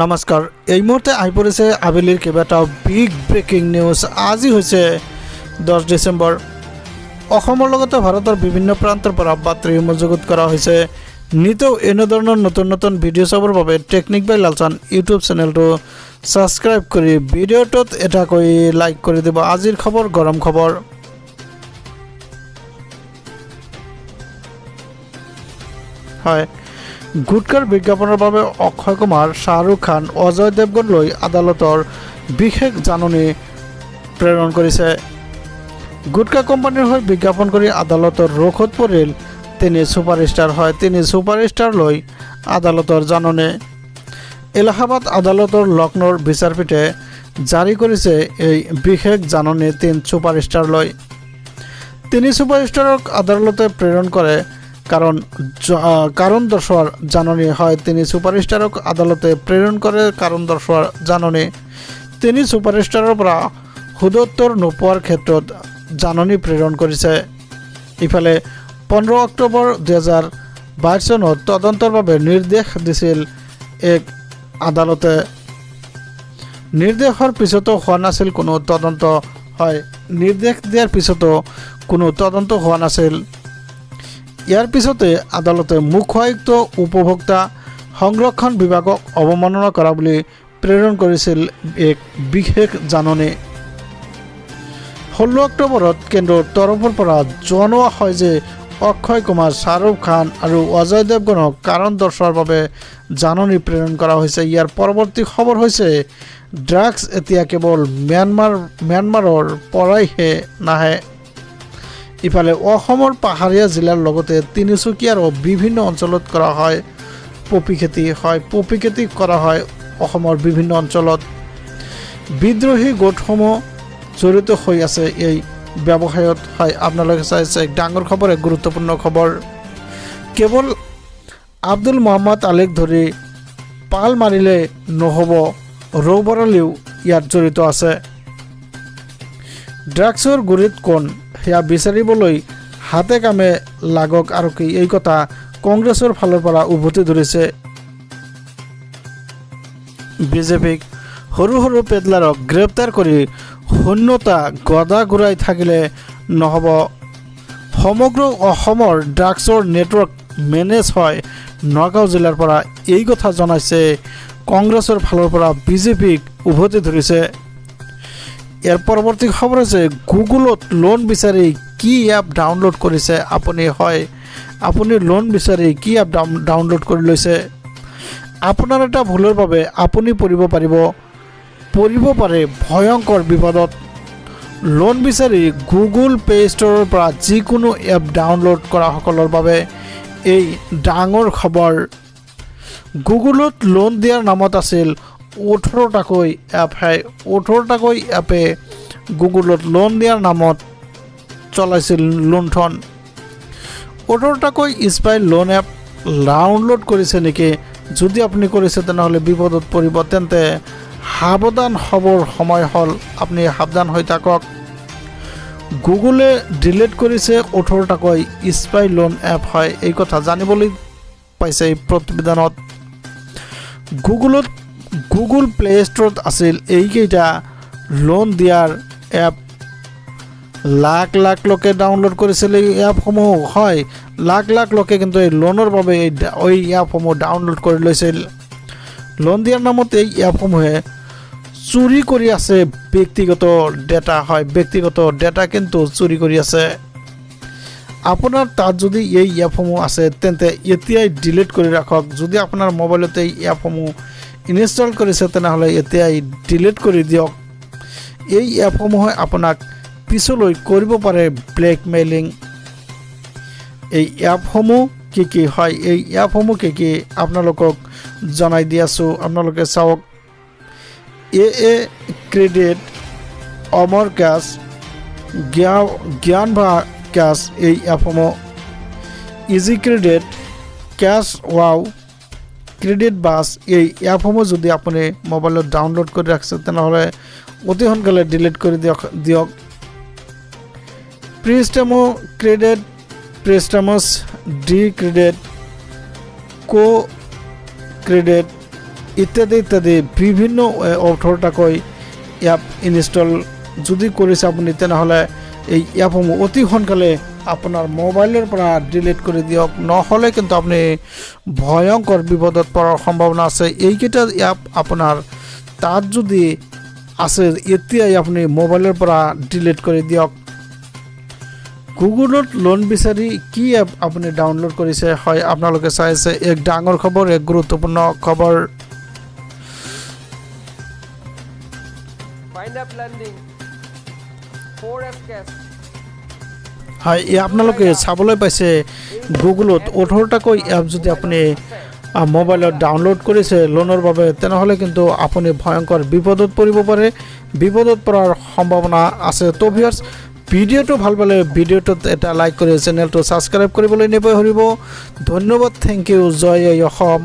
নমস্কাৰ এই মুহূৰ্তে আহি পৰিছে আবেলিৰ কেইবাটাও বিগ ব্ৰেকিং নিউজ। আজি হৈছে 10 ডিচেম্বৰ। অসমৰ লগতে ভাৰতৰ বিভিন্ন প্ৰান্তৰ পৰা বাতৰি মজুগুত কৰা হৈছে। নিতৌ এনেধৰণৰ নতুন নতুন ভিডিঅ' চাবৰ বাবে টেকনিক বাই লালচান ইউটিউব চেনেলটো ছাবস্ক্ৰাইব কৰি ভিডিঅ'টোত এটাকৈ লাইক কৰি দিব। আজিৰ খবৰ গৰম খবৰ। হয়, গুটকাৰ বিজ্ঞাপনৰ বাবে অক্ষয় কুমাৰ, শ্বাহৰুখ খান, অজয় দেৱগনলৈ আদালতৰ বিশেষ জাননী প্ৰেৰণ কৰিছে। গুটকা কোম্পানীৰ হৈ বিজ্ঞাপন কৰি আদালতৰ ৰোষত পৰিল তিনি ছুপাৰষ্টাৰ। হয়, তিনি ছুপাৰষ্টাৰলৈ আদালতৰ জাননী। এলাহাবাদ আদালতৰ লক্ষ্ণৌৰ বিচাৰপীঠে জাৰি কৰিছে এই বিশেষ জাননী তিন ছুপাৰষ্টাৰলৈ। তিনি ছুপাৰষ্টাৰক আদালতে প্ৰেৰণ কৰে কাৰণ দৰ্শোৱাৰ জাননী। হয়, তিনি ছুপাৰষ্টাৰক আদালতে প্ৰেৰণ কৰে কাৰণ দৰ্শোৱাৰ জাননী। তিনি ছুপাৰষ্টাৰৰ পৰা সুদোত্তৰ নোপোৱাৰ ক্ষেত্ৰত জাননী প্ৰেৰণ কৰিছে। ইফালে 15 অক্টোবৰ 2022 চনত তদন্তৰ বাবে নিৰ্দেশ দিছিল এক আদালতে। নিৰ্দেশৰ পিছতো হোৱা নাছিল কোনো তদন্ত। হয়, নিৰ্দেশ দিয়াৰ পিছতো কোনো তদন্ত হোৱা নাছিল। ইয়াৰ পিছতে আদালতে মুখ্য আয়ুক্ত উপভোক্তা সংৰক্ষণ বিভাগক অৱমাননা কৰা বুলি প্ৰেৰণ কৰিছিল এক বিশেষ জাননী। 16 অক্টোবৰত কেন্দ্ৰৰ তৰফৰ পৰা জনোৱা হয় যে অক্ষয় কুমাৰ, শ্বাহৰুখ খান আৰু অজয় দেৱগনক কাৰণ দৰ্শোৱাৰ বাবে জাননী প্ৰেৰণ কৰা হৈছে। ইয়াৰ পৰৱৰ্তী খবৰ হৈছে ড্ৰাগছ এতিয়া কেৱল ম্যানমাৰৰ পৰাইহে নাহে। ইফালে অসমৰ পাহাৰীয়া জিলাৰ লগতে তিনিচুকীয়াৰো বিভিন্ন অঞ্চলত কৰা হয় পপি খেতি। হয়, পপি খেতি কৰা হয় অসমৰ বিভিন্ন অঞ্চলত। বিদ্ৰোহী গোটসমূহ জড়িত হৈ আছে এই ব্যৱসায়ত। হয়, আপোনালোকে চাইছে এক ডাঙৰ খবৰ, এক গুৰুত্বপূৰ্ণ খবৰ। কেৱল আব্দুল মহম্মদ আলীক ধৰি পাল মাৰিলে নহ'ব, ৰৌবৰালিও ইয়াত জড়িত আছে। ড্ৰাগছৰ গুৰিত কোন সেয়া বিচাৰিবলৈ হাতে কামে লাগক আৰু কি, এই কথা কংগ্ৰেছৰ ফালৰ পৰা উভতি ধৰিছে। বিজেপিক সৰু সৰু পেডলাৰক গ্ৰেপ্তাৰ কৰি শূন্যতা গদা ঘূৰাই থাকিলে নহ'ব। সমগ্ৰ অসমৰ ড্ৰাগছৰ নেটৱৰ্ক মেনেজ হয় নগাঁও জিলাৰ পৰা, এই কথা জনাইছে কংগ্ৰেছৰ ফালৰ পৰা বিজেপিক উভতি ধৰিছে। ইয়াৰ পৰৱৰ্তী খবৰ হৈছে গুগলত লোন বিচাৰি কি এপ ডাউনলোড কৰিছে আপুনি। হয়, আপুনি লোন বিচাৰি কি এপ ডাউনলোড কৰি লৈছে। আপোনাৰ এটা ভুলৰ বাবে আপুনি পৰিব পাৰে ভয়ংকৰ বিপদত। লোন বিচাৰি গুগল প্লে ষ্ট'ৰৰ পৰা যিকোনো এপ ডাউনলোড কৰাসকলৰ বাবে এই ডাঙৰ খবৰ। গুগলত লোন দিয়াৰ নামত আছিল 18টাকৈ এপ। হয়, 18টাকৈ এপে গুগলত লোন দিয়াৰ নামত চলাইছিল লুণ্ঠন। 18টাকৈ স্পাই লোন এপ ডাউনলোড কৰিছে নেকি? যদি আপুনি কৰিছে তেনেহ'লে বিপদত পৰিব, তেন্তে সাৱধান হ'বৰ সময় হ'ল। আপুনি সাৱধান হৈ থাকক। গুগলে ডিলিট কৰিছে 18টাকৈ স্পাই লোন এপ। হয়, এই কথা জানিবলৈ পাইছে এই প্ৰতিবেদনত। গুগল প্লে ষ্ট'ৰত আছিল এইকেইটা লোন দিয়াৰ এপ। লাখ লাখ লোকে ডাউনলোড কৰিছিল এই এপসমূহ। হয়, লাখ লাখ লোকে কিন্তু এই লোনৰ বাবে এই এপসমূহ ডাউনলোড কৰি লৈছিল। লোন দিয়াৰ নামত এই এপসমূহে চুৰি কৰি আছে ব্যক্তিগত ডেটা। হয়, ব্যক্তিগত ডেটা কিন্তু চুৰি কৰি আছে। আপোনাৰ তাত যদি এই এপসমূহ আছে তেন্তে এতিয়াই ডিলিট কৰি ৰাখক। যদি আপোনাৰ মোবাইলতে এই এপসমূহ ইনষ্টল কৰিছে তেনেহ'লে এতিয়াই ডিলিট কৰি দিয়ক। এই এপসমূহে আপোনাক পিছলৈ কৰিব পাৰে ব্লেকমেইলিং। এই এপসমূহ কি কি? হয়, এই এপসমূহ কি কি আপোনালোকক জনাই দি আছোঁ, আপোনালোকে চাওক। A credit, Amar cash, Gyan cash, এই এপসমূহ। Easy credit, cash wow, credit বাছ, এই এপসমূহ যদি আপুনি মোবাইলত ডাউনলোড কৰি ৰাখিছে তেনেহ'লে অতি সোনকালে ডিলিট কৰি দিয়ক। প্ৰিষ্টেমো ক্ৰেডিট, প্ৰিষ্টেমছ ডি ক্ৰেডিট, কো ক্ৰেডিট, ইত্যাদি ইত্যাদি বিভিন্ন 18টাকৈ এপ ইনষ্টল যদি কৰিছে আপুনি তেনেহ'লে এই এপসমূহ অতি সোনকালে আপোনাৰ মোবাইলৰ পৰা ডিলিট কৰি দিয়ক, নহ'লে কিন্তু আপুনি ভয়ংকৰ বিপদত পৰাৰ সম্ভাৱনা আছে। এইকেইটা এপ আপোনাৰ তাত যদি আছে এতিয়াই আপুনি মোবাইলৰ পৰা ডিলিট কৰি দিয়ক। গুগলত লোন বিচাৰি কি এপ আপুনি ডাউনলোড কৰিছে? হয়, আপোনালোকে চাই আছে এক ডাঙৰ খবৰ, এক গুৰুত্বপূৰ্ণ খবৰ। হয়, আপোনালোকে চাবলৈ পাইছে গুগলত 18টাকৈ এপ যদি আপুনি মোবাইলত ডাউনলোড কৰিছে লোনৰ বাবে, তেনেহ'লে কিন্তু আপুনি ভয়ংকৰ বিপদত পৰিব পাৰে, বিপদত পৰাৰ সম্ভাৱনা আছে। তো ভিউয়াৰ্স, ভিডিঅ'টো ভাল পালে ভিডিঅ'টোত এটা লাইক কৰি চেনেলটো ছাবস্ক্ৰাইব কৰিবলৈ নাপাহৰিব। ধন্যবাদ, থেংক ইউ, জয় অসম।